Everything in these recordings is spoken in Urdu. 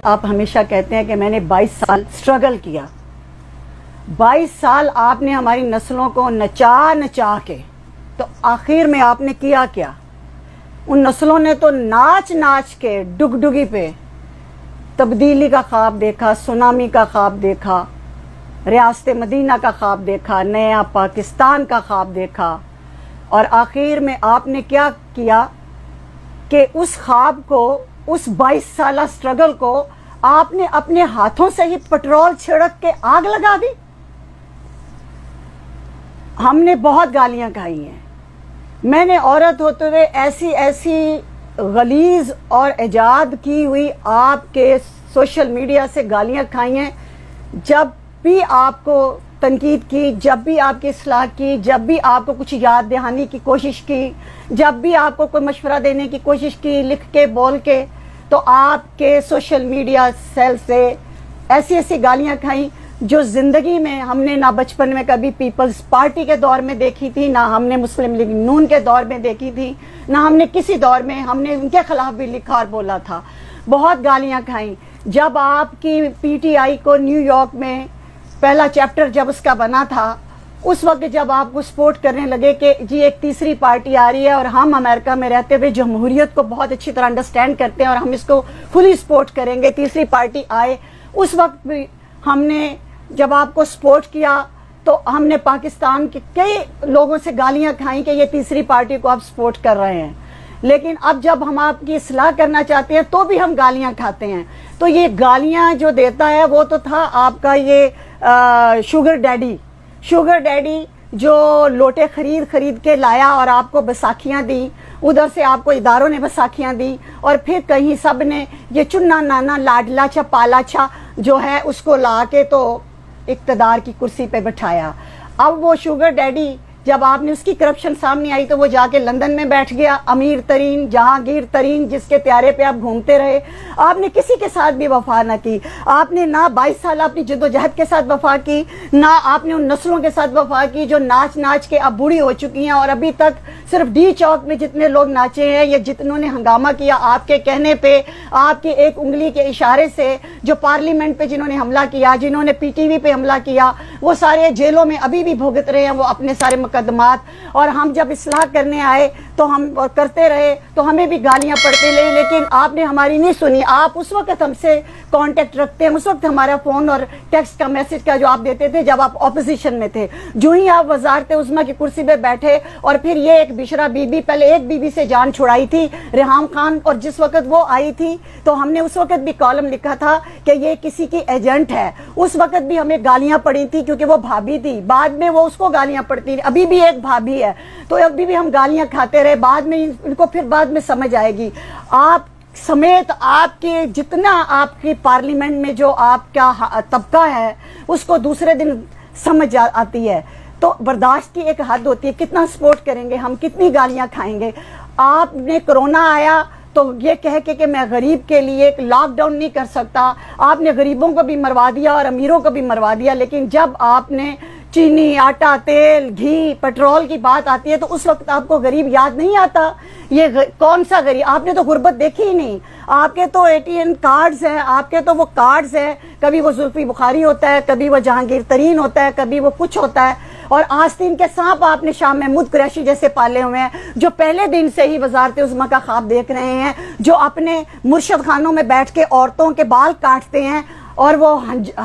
آپ ہمیشہ کہتے ہیں کہ میں نے 22 سال سٹرگل کیا. 22 سال آپ نے ہماری نسلوں کو نچا کے، تو آخر میں آپ نے کیا کیا؟ ان نسلوں نے تو ناچ کے ڈگڈگی پہ تبدیلی کا خواب دیکھا، سونامی کا خواب دیکھا، ریاست مدینہ کا خواب دیکھا، نیا پاکستان کا خواب دیکھا، اور آخر میں آپ نے کیا کیا کہ اس خواب کو، اس 22 سالہ سٹرگل کو آپ نے اپنے ہاتھوں سے ہی پٹرول چھڑک کے آگ لگا دی. ہم نے بہت گالیاں کھائی ہیں. میں نے عورت ہوتے ہوئے ایسی غلیظ اور ایجاد کی ہوئی آپ کے سوشل میڈیا سے گالیاں کھائی ہیں. جب بھی آپ کو تنقید کی، جب بھی آپ کی اصلاح کی، جب بھی آپ کو کچھ یاد دہانی کی کوشش کی، جب بھی آپ کو کوئی مشورہ دینے کی کوشش کی، لکھ کے بول کے، تو آپ کے سوشل میڈیا سیل سے ایسی گالیاں کھائیں جو زندگی میں ہم نے نہ بچپن میں کبھی پیپلز پارٹی کے دور میں دیکھی تھی، نہ ہم نے مسلم لیگ نون کے دور میں دیکھی تھی، نہ ہم نے کسی دور میں ہم نے ان کے خلاف بھی لکھا اور بولا تھا. بہت گالیاں کھائیں. جب آپ کی پی ٹی آئی کو نیو یارک میں پہلا چیپٹر جب اس کا بنا تھا، اس وقت جب آپ کو سپورٹ کرنے لگے کہ جی ایک تیسری پارٹی آ رہی ہے اور ہم امریکہ میں رہتے ہوئے جمہوریت کو بہت اچھی طرح انڈرسٹینڈ کرتے ہیں اور ہم اس کو فلی سپورٹ کریں گے، تیسری پارٹی آئے، اس وقت بھی ہم نے جب آپ کو سپورٹ کیا تو ہم نے پاکستان کے کئی لوگوں سے گالیاں کھائیں کہ یہ تیسری پارٹی کو آپ سپورٹ کر رہے ہیں. لیکن اب جب ہم آپ کی اصلاح کرنا چاہتے ہیں تو بھی ہم گالیاں کھاتے ہیں. تو یہ گالیاں جو دیتا ہے وہ تو تھا آپ کا یہ شوگر ڈیڈی جو لوٹے خرید کے لایا اور آپ کو بساکھیاں دی، ادھر سے آپ کو اداروں نے بساکھیاں دی، اور پھر کہیں سب نے یہ چنا نانا لاڈلا چھا پالا چھا جو ہے اس کو لا کے تو اقتدار کی کرسی پہ بٹھایا. اب وہ شوگر ڈیڈی جب آپ نے اس کی کرپشن سامنے آئی تو وہ جا کے لندن میں بیٹھ گیا، امیر ترین جہانگیر ترین جس کے پیارے پہ آپ گھومتے رہے. آپ نے کسی کے ساتھ بھی وفا نہ کی. آپ نے نہ 22 سال اپنی جدوجہد کے ساتھ وفا کی، نہ آپ نے ان نسلوں کے ساتھ وفا کی جو ناچ کے اب بوڑھی ہو چکی ہیں، اور ابھی تک صرف ڈی چوک میں جتنے لوگ ناچے ہیں یا جتنوں نے ہنگامہ کیا آپ کے کہنے پہ، آپ کے ایک انگلی کے اشارے سے، جو پارلیمنٹ پہ جنہوں نے حملہ کیا، جنہوں نے پی ٹی وی پہ حملہ کیا، وہ سارے جیلوں میں ابھی بھی بھگت رہے ہیں وہ اپنے سارے مقدمات. اور ہم جب اصلاح کرنے آئے تو ہم کرتے رہے تو ہمیں بھی گالیاں پڑتے رہے، لیکن آپ نے ہماری نہیں سنی. آپ اس وقت ہم سے کانٹیکٹ رکھتے ہیں، اس وقت ہمارا فون اور ٹیکسٹ کا میسج کا جو آپ دیتے تھے جب آپ اپوزیشن میں تھے. جو ہی آپ وزارت عظمیٰ کی کرسی پہ بیٹھے اور پھر یہ ایک بشرا بی بی، پہلے ایک بی بی سے جان چھڑائی تھی ریحام خان، اور جس وقت وہ آئی تھی تو ہم نے اس وقت بھی کالم لکھا تھا کہ یہ کسی کی ایجنٹ ہے. اس وقت بھی ہمیں گالیاں پڑی تھی کیونکہ وہ بھابھی تھی، بعد میں وہ اس کو گالیاں پڑتی، ابھی بھی ایک بھابھی ہے تو ابھی بھی ہم گالیاں کھاتے رہے. بعد میں ان کو پھر بعد میں سمجھ آئے گی. آپ سمیت آپ کے جتنا آپ کی پارلیمنٹ میں جو آپ کا طبقہ ہے اس کو دوسرے دن سمجھ آتی ہے. تو برداشت کی ایک حد ہوتی ہے، کتنا سپورٹ کریں گے ہم، کتنی گالیاں کھائیں گے. آپ نے کرونا آیا تو یہ کہہ کے کہ میں غریب کے لیے ایک لاک ڈاؤن نہیں کر سکتا، آپ نے غریبوں کو بھی مروا دیا اور امیروں کو بھی مروا دیا. لیکن جب آپ نے چینی، آٹا، تیل، گھی، پیٹرول کی بات آتی ہے تو اس وقت آپ کو غریب یاد نہیں آتا. یہ کون سا غریب؟ آپ نے تو غربت دیکھی ہی نہیں. آپ کے تو ATM کارڈز ہیں، آپ کے تو وہ کارڈز ہیں، کبھی وہ زلفی بخاری ہوتا ہے، کبھی وہ جہانگیر ترین ہوتا ہے، کبھی وہ کچھ ہوتا ہے. اور آستین کے سانپ آپ نے شاہ محمود قریشی جیسے پالے ہوئے ہیں جو پہلے دن سے ہی وزارت عظمیٰ کا خواب دیکھ رہے ہیں، جو اپنے مرشد خانوں میں بیٹھ کے عورتوں کے بال کاٹتے ہیں، اور وہ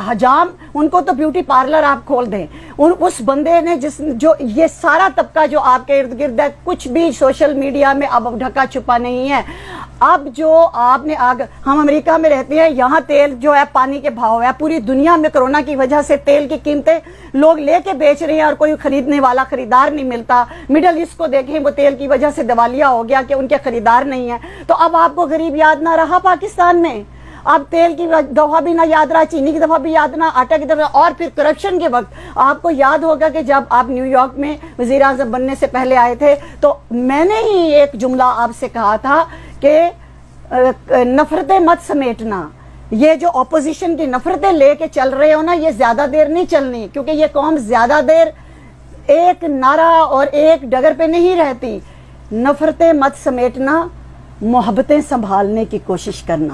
حجام، ان کو تو بیوٹی پارلر آپ کھول دیں. اس بندے نے جو یہ سارا طبقہ جو آپ کے ارد گرد ہے، کچھ بھی سوشل میڈیا میں اب ڈھکا چھپا نہیں ہے. اب جو آپ نے ہم امریکہ میں رہتے ہیں، یہاں تیل جو ہے پانی کے بھاؤ ہے. پوری دنیا میں کرونا کی وجہ سے تیل کی قیمتیں لوگ لے کے بیچ رہے ہیں اور کوئی خریدنے والا خریدار نہیں ملتا. مڈل ایسٹ کو دیکھیں، وہ تیل کی وجہ سے دیوالیہ ہو گیا کہ ان کے خریدار نہیں ہیں. تو اب آپ کو غریب یاد نہ رہا پاکستان میں. اب تیل کی دفعہ بھی نہ یاد رہا، چینی کی دفعہ بھی یاد نہ، آٹا کی دفعہ. اور پھر کرپشن کے وقت آپ کو یاد ہوگا کہ جب آپ نیو یارک میں وزیر اعظم بننے سے پہلے آئے تھے تو میں نے ہی ایک جملہ آپ سے کہا تھا کہ نفرتیں مت سمیٹنا. یہ جو اپوزیشن کی نفرتیں لے کے چل رہے ہو نا، یہ زیادہ دیر نہیں چلنی، کیونکہ یہ قوم زیادہ دیر ایک نعرہ اور ایک ڈگر پہ نہیں رہتی. نفرتیں مت سمیٹنا، محبتیں سنبھالنے کی کوشش کرنا.